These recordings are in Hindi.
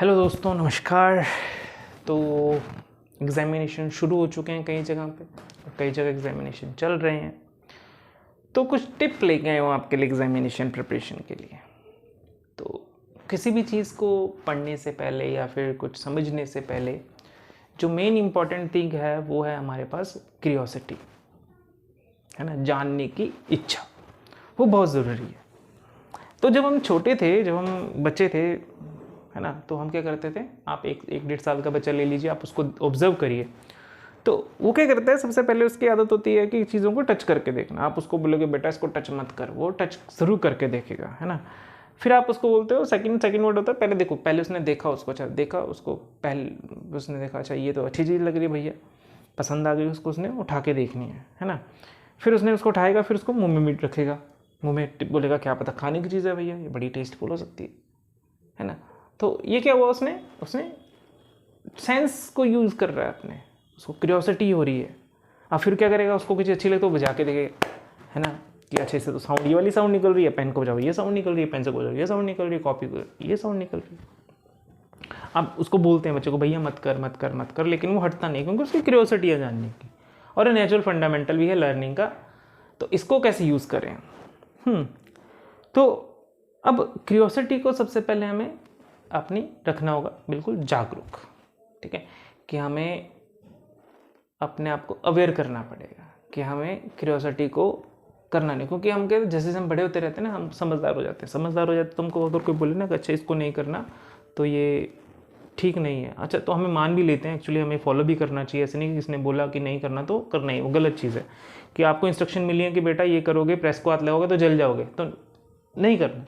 हेलो दोस्तों, नमस्कार। तो एग्ज़ामिनेशन शुरू हो चुके हैं कई जगह पे और कई जगह एग्ज़ामिनेशन चल रहे हैं। तो कुछ टिप लेके आए हूँ आपके लिए एग्ज़ामिनेशन प्रिपरेशन के लिए। तो किसी भी चीज़ को पढ़ने से पहले या फिर कुछ समझने से पहले जो मेन इम्पॉर्टेंट थिंग है वो है हमारे पास क्यूरियोसिटी, है ना, जानने की इच्छा। वो बहुत ज़रूरी है। तो जब हम छोटे थे, जब हम बच्चे थे, है ना, तो हम क्या करते थे, आप एक 1.5 साल का बच्चा ले लीजिए, आप उसको ऑब्जर्व करिए। तो वो क्या करता है, सबसे पहले उसकी आदत होती है कि चीज़ों को टच करके देखना। आप उसको बोलोगे बेटा इसको टच मत कर, वो टच ज़रूर करके देखेगा, है ना। फिर आप उसको बोलते हो सेकंड वर्ड होता है पहले देखो, पहले उसने देखा उसको, अच्छा देखा उसको, पहले उसने देखा, अच्छा ये तो अच्छी चीज़ लग रही है भैया, पसंद आ गई उसको, उसने उठा के देखनी है ना। फिर उसने उसको उठाएगा, फिर उसको मुँह में मीट रखेगा, मुँह में बोलेगा क्या पता खाने की चीज़ है भैया, ये बड़ी टेस्टफुल हो सकती है ना। तो ये क्या हुआ, उसने सेंस को यूज़ कर रहा है अपने, उसको क्यूरियोसिटी हो रही है। अब फिर क्या करेगा, उसको कुछ अच्छी लगे तो बजा के देखेगा, है ना, कि अच्छे से तो साउंड, ये वाली साउंड निकल रही है, पेन को बजाओ ये साउंड निकल रही है, पेन से बजाओ ये साउंड निकल रही है, कॉपी को ये साउंड निकल रही है। अब उसको बोलते हैं बच्चे को भैया मत कर मत कर मत कर, लेकिन वो हटता नहीं क्योंकि उसकी क्यूरियोसिटी है जानने की, और ये नेचुरल फंडामेंटल भी है लर्निंग का। तो इसको कैसे यूज़ करें? तो अब क्यूरियोसिटी को सबसे पहले हमें अपनी रखना होगा बिल्कुल जागरूक, ठीक है, कि हमें अपने आप को अवेयर करना पड़ेगा कि हमें क्यूरियोसिटी को करना नहीं, क्योंकि हम कहते जैसे हम बड़े होते रहते हैं ना, हम समझदार हो जाते हैं। तुमको अगर कोई बोले ना कि अच्छा इसको नहीं करना तो ये ठीक नहीं है, अच्छा तो हमें मान भी लेते हैं, एक्चुअली हमें फॉलो भी करना चाहिए। ऐसे नहीं कि किसने बोला कि नहीं करना तो करना ही, वो गलत चीज़ है। कि आपको इंस्ट्रक्शन मिली है कि बेटा ये करोगे, प्रेस को हाथ लगाओगे तो जल जाओगे, तो नहीं करना,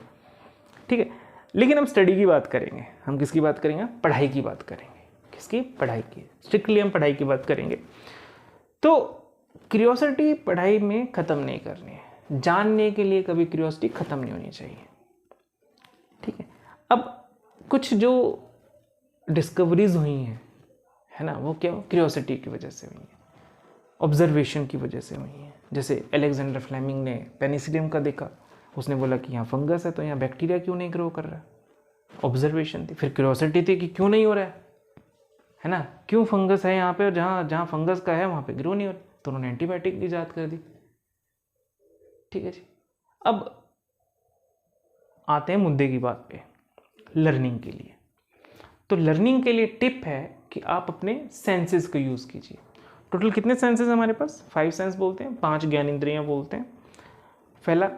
ठीक है। लेकिन हम स्टडी की बात करेंगे, हम किसकी बात करेंगे, पढ़ाई की बात करेंगे। किसकी? पढ़ाई की, स्ट्रिक्टली हम पढ़ाई की बात करेंगे। तो क्यूरियोसिटी पढ़ाई में ख़त्म नहीं करनी है, जानने के लिए कभी क्यूरियोसिटी ख़त्म नहीं होनी चाहिए, ठीक है। अब कुछ जो डिस्कवरीज हुई हैं, है ना, वो क्या क्यूरियोसिटी की वजह से हुई है, ऑब्जर्वेशन की वजह से हुई है। जैसे अलेक्जेंडर फ्लेमिंग ने पेनिसिलियम का देखा, उसने बोला कि यहाँ फंगस है तो यहाँ बैक्टीरिया क्यों नहीं ग्रो कर रहा, ऑब्जर्वेशन थी। फिर क्यूरियोसिटी थी कि क्यों नहीं हो रहा है ना, क्यों फंगस है यहाँ पे, और जहाँ जहाँ फंगस का है वहाँ पे ग्रो नहीं हो रहा, तो उन्होंने एंटीबायोटिक की इजाद कर दी, ठीक है जी। अब आते हैं मुद्दे की बात पे, लर्निंग के लिए। तो लर्निंग के लिए टिप है कि आप अपने सेंसेस को यूज़ कीजिए। टोटल कितने सेंसेस हमारे पास? 5 सेंस बोलते हैं, 5 ज्ञान इंद्रियाँ बोलते हैं। पहला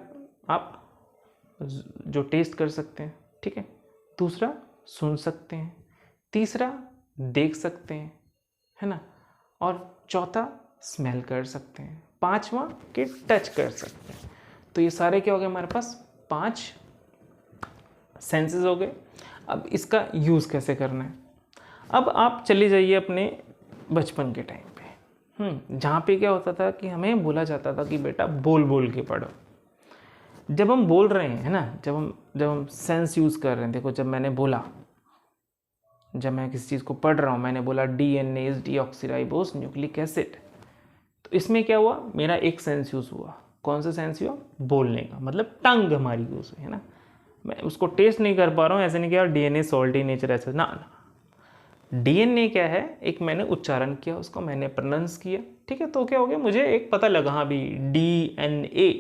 आप जो टेस्ट कर सकते हैं, ठीक है। दूसरा सुन सकते हैं, तीसरा देख सकते हैं, है ना, और चौथा स्मेल कर सकते हैं, पांचवा के टच कर सकते हैं। तो ये सारे क्या हो गए हमारे पास? 5 सेंसेस हो गए। अब इसका यूज़ कैसे करना है? अब आप चले जाइए अपने बचपन के टाइम पे, जहाँ पे क्या होता था कि हमें बोला जाता था कि बेटा बोल बोल के पढ़ो। जब हम बोल रहे हैं, है ना, जब हम सेंस यूज़ कर रहे हैं, देखो जब मैंने बोला, जब मैं किसी चीज़ को पढ़ रहा हूँ, मैंने बोला DNA is deoxyribose nucleic acid, तो इसमें क्या हुआ, मेरा एक सेंस यूज़ हुआ। कौन सा सेंस हुआ? बोलने का, मतलब टंग हमारी यूज़ हुई, है ना। मैं उसको टेस्ट नहीं कर पा रहा हूँ, ऐसे नहीं किया DNA सॉल्टी नेचर ऐसे ना। DNA क्या है, एक मैंने उच्चारण किया, उसको मैंने प्रोनाउंस किया, ठीक है। तो क्या हो गया, मुझे एक पता लगा, हाँ भी DNA,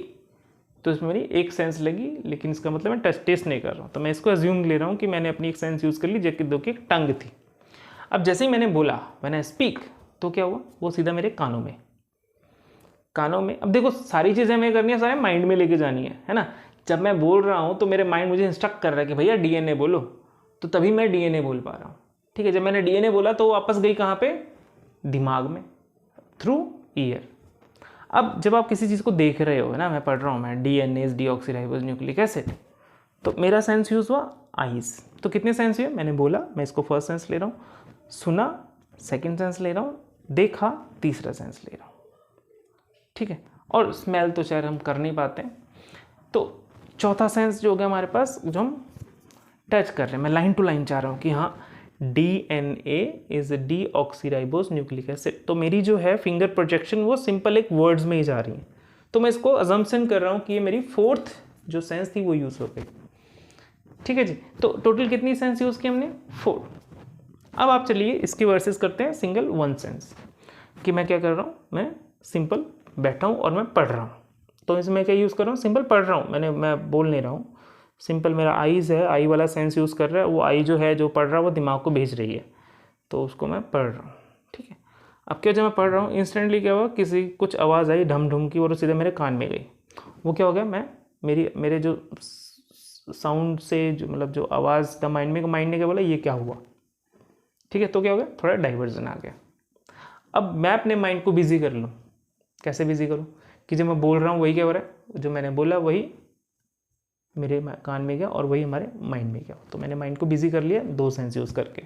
तो इसमें मेरी एक सेंस लगी, लेकिन इसका मतलब मैं टेस्ट नहीं कर रहा हूँ। तो मैं इसको अज्यूम ले रहा हूँ कि मैंने अपनी एक सेंस यूज़ कर ली, जो कि एक टंग थी। अब जैसे ही मैंने बोला, मैंने स्पीक, तो क्या हुआ, वो सीधा मेरे कानों में। अब देखो सारी चीज़ें हमें करनी है, सारे माइंड में लेके जानी है ना। जब मैं बोल रहा हूँ तो मेरे माइंड मुझे इंस्ट्रक्ट कर रहा है कि भैया DNA बोलो, तो तभी मैं DNA बोल पा रहा हूँ, ठीक है। जब मैंने DNA बोला तो वापस गई कहाँ पे? दिमाग में, थ्रू ईयर। अब जब आप किसी चीज़ को देख रहे हो, है ना, मैं पढ़ रहा हूँ, मैं DNA is deoxyribose nucleic acid, तो मेरा सेंस यूज़ हुआ आइज़। तो कितने सेंस हुए? मैंने बोला, मैं इसको फर्स्ट सेंस ले रहा हूँ, सुना सेकंड सेंस ले रहा हूँ, देखा तीसरा सेंस ले रहा हूँ, ठीक है। और स्मेल तो शायद हम कर नहीं पाते हैं, तो चौथा सेंस जो हो गया हमारे पास, जो हम टच कर रहे हैं। मैं लाइन टू लाइन चाह रहा हूँ कि हाँ DNA is deoxyribose nucleic acid, तो मेरी जो है फिंगर प्रोजेक्शन वो सिंपल एक वर्ड्स में ही जा रही है। तो मैं इसको अजम्पशन कर रहा हूँ कि ये मेरी फोर्थ जो सेंस थी वो यूज़ हो गई। ठीक है जी। तो टोटल कितनी सेंस यूज़ की हमने? 4। अब आप चलिए इसकी वर्सेस करते हैं सिंगल वन सेंस, कि मैं क्या कर रहा हूँ, मैं सिंपल बैठा हूँ और मैं पढ़ रहा हूँ। तो इसमें क्या यूज़ कर रहा हूँ? सिंपल पढ़ रहा हूँ, मैं बोल नहीं रहा हूँ। सिंपल मेरा आईज़ है, आई वाला सेंस यूज़ कर रहा है, वो आई जो है जो पढ़ रहा है वो दिमाग को भेज रही है, तो उसको मैं पढ़ रहा हूँ। ठीक है। अब क्या, जब मैं पढ़ रहा हूँ इंस्टेंटली क्या हुआ, किसी कुछ आवाज़ आई ढम ढुम की और वो सीधे मेरे कान में गई। वो क्या हो गया, मैं मेरे जो साउंड से जो मतलब जो आवाज़ था माइंड ने क्या बोला, ये क्या हुआ। ठीक है। तो क्या हो गया, थोड़ा डाइवर्जन आ गया। अब मैं अपने माइंड को बिजी कर लूँ, कैसे बिजी करूँ, कि जब मैं बोल रहा हूँ वही क्या हो रहा है, जो मैंने बोला वही मेरे कान में गया और वही हमारे माइंड में गया। तो मैंने माइंड को बिजी कर लिया 2 सेंस यूज़ करके।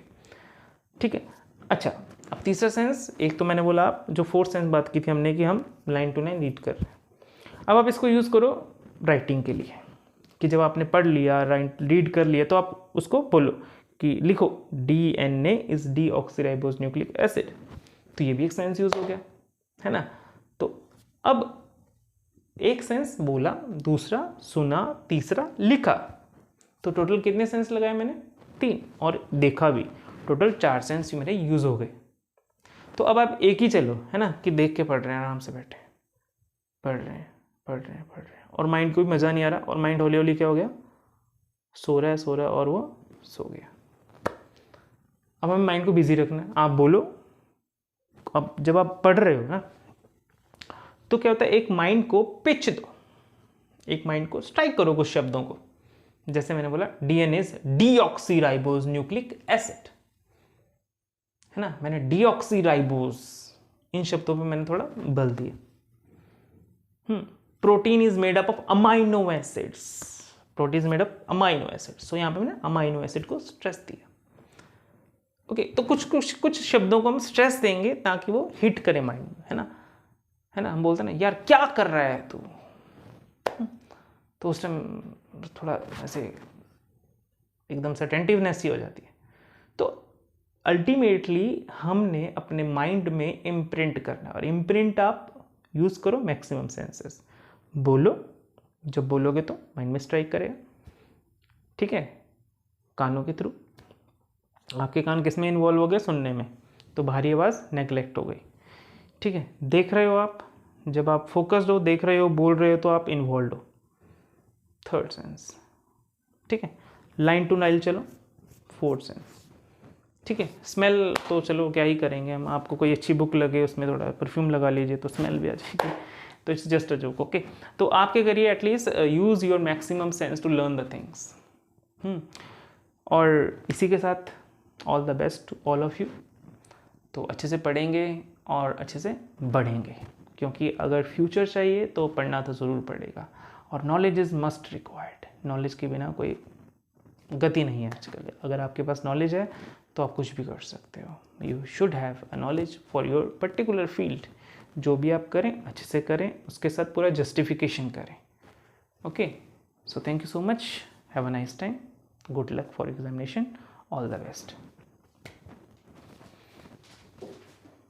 ठीक है। अच्छा, अब तीसरा सेंस, एक तो मैंने बोला आप जो 4th सेंस बात की थी हमने कि हम लाइन टू लाइन रीड कर रहे हैं। अब आप इसको यूज़ करो राइटिंग के लिए, कि जब आपने पढ़ लिया, रीड कर लिया, तो आप उसको बोलो कि लिखो DNA is deoxyribose nucleic acid. तो ये भी एक सेंस यूज़ हो गया, है ना। तो अब एक सेंस बोला, दूसरा सुना, तीसरा लिखा, तो टोटल कितने सेंस लगाए मैंने? 3। और देखा भी, टोटल 4 सेंस मेरे यूज़ हो गए। तो अब आप एक ही चलो, है ना, कि देख के पढ़ रहे हैं, आराम से बैठे पढ़ रहे हैं और माइंड को भी मज़ा नहीं आ रहा, और माइंड हौली हौली क्या हो गया, सो रहा है और वो सो गया। अब हमें माइंड को बिजी रखना है। आप बोलो, अब जब आप पढ़ रहे हो ना, तो क्या होता है, एक माइंड को पिच दो, एक माइंड को स्ट्राइक करो कुछ शब्दों को। जैसे मैंने बोला DNA is deoxyribose nucleic acid, है ना, मैंने डीऑक्सीराइबोज, इन शब्दों पे मैंने थोड़ा बल दिया। Protein is made up of amino acids, protein is made up amino acids, तो यहाँ पे मैंने अमाइनो एसिड को स्ट्रेस दिया। ओके, तो कुछ शब्दों को हम स्ट्रेस देंगे ताकि वो हिट करे माइंड में, है ना। हम बोलते हैं ना, यार क्या कर रहा है तू, तो उस टाइम थोड़ा ऐसे एकदम से अटेंटिवनेस ही हो जाती है। तो अल्टीमेटली हमने अपने माइंड में इम्प्रिंट करना, और इम्प्रिंट आप यूज़ करो मैक्सिमम सेंसेस। बोलो, जब बोलोगे तो माइंड में स्ट्राइक करेगा। ठीक है। कानों के थ्रू, आपके कान किस में इन्वॉल्व हो गए, सुनने में, तो बाहरी आवाज़ नेगलेक्ट हो गई। ठीक है। देख रहे हो आप, जब आप फोकस्ड हो, देख रहे हो, बोल रहे हो, तो आप इन्वॉल्व हो, 3rd सेंस। ठीक है। लाइन टू लाइन चलो, 4th सेंस। ठीक है। स्मेल तो चलो क्या ही करेंगे हम, आपको कोई अच्छी बुक लगे, उसमें थोड़ा परफ्यूम लगा लीजिए तो स्मेल भी आ जाएगी, तो it's just a joke. Okay, तो आप क्या करिए, at least use your maximum sense to learn the things. और इसी के साथ all the best to all of you. तो अच्छे से पढ़ेंगे और अच्छे से बढ़ेंगे, क्योंकि अगर फ्यूचर चाहिए तो पढ़ना तो ज़रूर पड़ेगा, और knowledge is must required. Knowledge के बिना कोई गति नहीं है आजकल। अगर आपके पास नॉलेज है तो आप कुछ भी कर सकते हो। You should have a knowledge for your particular field. जो भी आप करें अच्छे से करें, उसके साथ पूरा जस्टिफिकेशन करें। Okay, so thank you so much, have a nice time, good luck for examination, all the best.